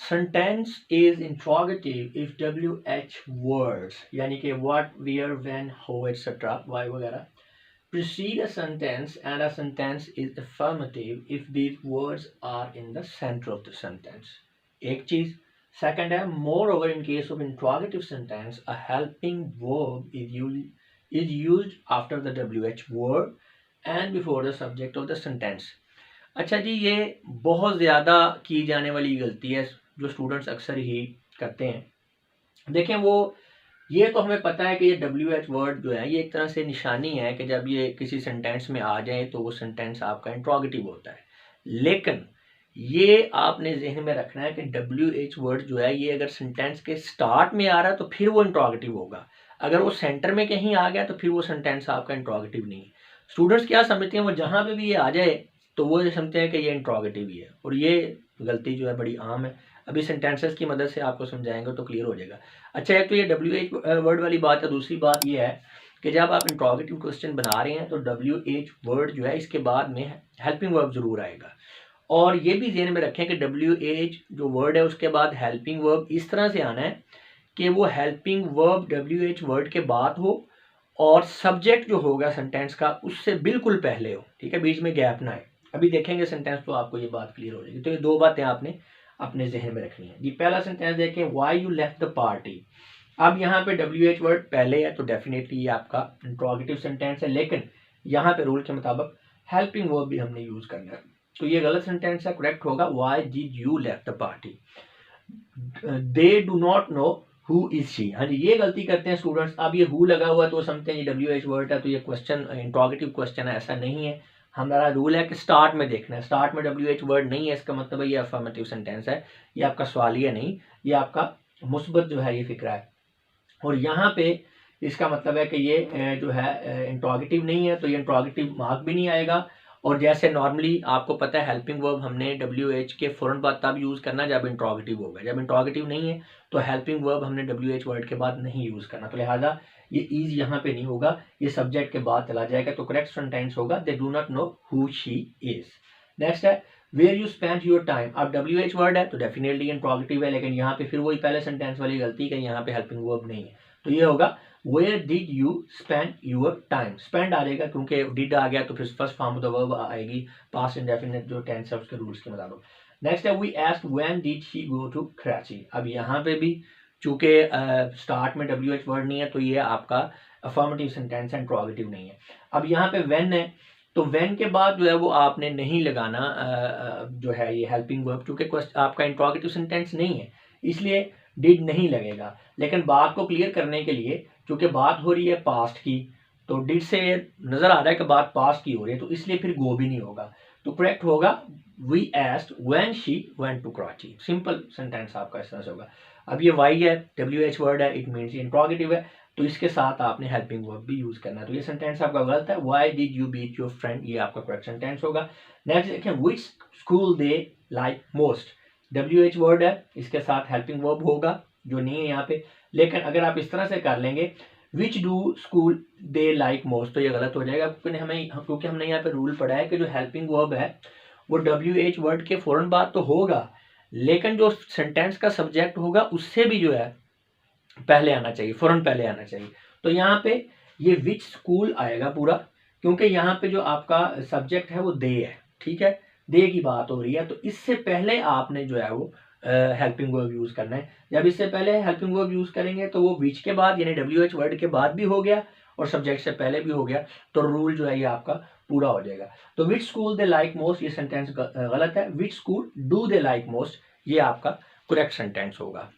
Sentence is interrogative if W H words यानी कि what, where, when, how etcetera, why वगैरह precede a sentence and a sentence is affirmative if these words are in the center of the sentence. एक चीज. Second है, moreover in case of interrogative sentence a helping verb is used after the WH word and before the subject of the sentence. अच्छा जी, ये बहुत ज़्यादा की जाने वाली गलती है जो स्टूडेंट्स अक्सर ही करते हैं. देखें, वो ये तो हमें पता है कि ये WH वर्ड जो है ये एक तरह से निशानी है कि जब ये किसी सेंटेंस में आ जाए तो वो सेंटेंस आपका इंट्रोगेटिव होता है. लेकिन ये आपने जहन में रखना है कि WH वर्ड जो है ये अगर सेंटेंस के स्टार्ट में आ रहा है तो फिर वो इंट्रोगेटिव होगा. अगर वो सेंटर में कहीं आ गया तो फिर वो सेंटेंस आपका इंट्रोगेटिव नहीं है. स्टूडेंट्स क्या समझते हैं, वो जहाँ पे भी ये आ जाए तो वो ये समझते हैं कि ये इंट्रोगेटिव ही है, और ये गलती जो है बड़ी आम है. अभी सेंटेंसेस की मदद से आपको समझाएंगे तो क्लियर हो जाएगा. अच्छा, एक तो ये WH वर्ड वाली बात है. दूसरी बात ये है कि जब आप इंट्रोगेटिव क्वेश्चन बना रहे हैं तो WH वर्ड जो है इसके बाद में हेल्पिंग वर्ब जरूर आएगा. और ये भी ध्यान में रखें कि WH जो वर्ड है उसके बाद हेल्पिंग वर्ब इस तरह से आना है कि वो हेल्पिंग वर्ब WH वर्ड के बाद हो और सब्जेक्ट जो होगा सेंटेंस का उससे बिल्कुल पहले हो. ठीक है, बीच में गैप ना आए. अभी देखेंगे सेंटेंस तो आपको ये बात क्लियर हो जाएगी. तो ये दो बातें आपने अपने जहन में रखनी है जी. पहला सेंटेंस देखें, why you left the party. अब यहाँ पे WH वर्ड पहले है तो डेफिनेटली ये आपका इंट्रोगेटिव सेंटेंस है, लेकिन यहाँ पे रूल के मुताबिक हेल्पिंग वर्ब भी हमने यूज करना है. तो ये गलत सेंटेंस है. करेक्ट होगा, why did you left the party. They do not know who is she. हाँ जी, ये गलती करते हैं स्टूडेंट्स. अब ये हु लगा हुआ तो समझते हैं ये WH वर्ड है तो ये क्वेश्चन इंट्रोगेटिव क्वेश्चन है. ऐसा नहीं है. हमारा रूल है कि स्टार्ट में देखना है. स्टार्ट में WH वर्ड नहीं है इसका मतलब है ये अफर्मेटिव सेंटेंस है. ये आपका सवालिया नहीं, ये आपका मुस्बत जो है ये फिक्रा है. और यहाँ पे इसका मतलब है कि ये जो है इंट्रोगेटिव नहीं है तो ये इंट्रोगेटिव मार्क भी नहीं आएगा. और जैसे नॉर्मली आपको पता है हेल्पिंग वर्ब हमने WH के फौरन बाद तब यूज़ करना जब इंट्रोगेटिव होगा. जब इंट्रोगेटिव नहीं है तो हेल्पिंग वर्ब हमने WH वर्ड के बाद नहीं यूज़ करना. तो लिहाजा ये इज यहाँ पे नहीं होगा, ये सब्जेक्ट के बाद चला जाएगा. तो करेक्ट सेंटेंस होगा, they do not know who she is. Next है, where you spend your time. अब WH वर्ड है तो डेफिनेटली इंट्रोगेटिव है, लेकिन यहाँ पे फिर वही पहले सेंटेंस वाली गलती कि यहाँ पे हेल्पिंग वर्ब नहीं है. तो ये होगा where did you spend your time. Spend आ जाएगा क्योंकि डिड आ गया तो फिर first form of the verb आएगी पास्ट इंडेफिनिट जो टेंस है उसके रूल्स के मुताबिक. नेक्स्ट है, we asked when did she go to Karachi. अब यहाँ पे भी चूंकि स्टार्ट में WH वर्ड नहीं है तो ये आपका अफर्मेटिव सेंटेंस है, इंट्रोगेटिव नहीं है. अब यहाँ पे व्हेन है तो व्हेन के बाद जो है वो आपने नहीं लगाना जो है ये हेल्पिंग वर्ब, क्योंकि आपका इंट्रोगेटिव सेंटेंस नहीं है इसलिए डिड नहीं लगेगा. लेकिन बात को क्लियर करने के लिए क्योंकि बात हो रही है पास्ट की तो डिड से नजर आ रहा है कि बात पास्ट की हो रही है तो इसलिए फिर गो भी नहीं होगा. तो करेक्ट होगा, we asked when she went to Karachi. Simple sentence आपका इस तरह से होगा. अब ये वाई है, WH वर्ड है, इट मीन्स इंट्रोगेटिव है तो इसके साथ आपने हेल्पिंग वर्ब भी यूज करना है. तो ये सेंटेंस आपका गलत है. Why did you beat your friend, ये आपका करेक्ट सेंटेंस होगा. नेक्स्ट देखें, which school they like most. WH word है, इसके साथ हेल्पिंग वर्ब होगा जो नहीं है यहाँ पे. लेकिन अगर आप इस तरह से कर लेंगे which do school they like most तो ये गलत हो जाएगा क्योंकि हमने यहाँ पे रूल पढ़ा है कि जो हेल्पिंग वर्ब है वो WH वर्ड के फौरन बाद तो होगा लेकिन जो सेंटेंस का सब्जेक्ट होगा उससे भी जो है पहले आना चाहिए, फौरन पहले आना चाहिए. तो यहाँ पे ये विच स्कूल आएगा पूरा क्योंकि यहाँ पे जो आपका सब्जेक्ट है वो दे है. ठीक है, दे की बात हो रही है तो इससे पहले आपने जो है वो हेल्पिंग वर्ब यूज करना है. जब इससे पहले हेल्पिंग वर्ब यूज करेंगे तो वो विच के बाद यानी WH वर्ड के बाद भी हो गया और सब्जेक्ट से पहले भी हो गया तो रूल जो है ये आपका पूरा हो जाएगा. तो which school they like most ये सेंटेंस गलत है. Which school do they like most ये आपका करेक्ट सेंटेंस होगा.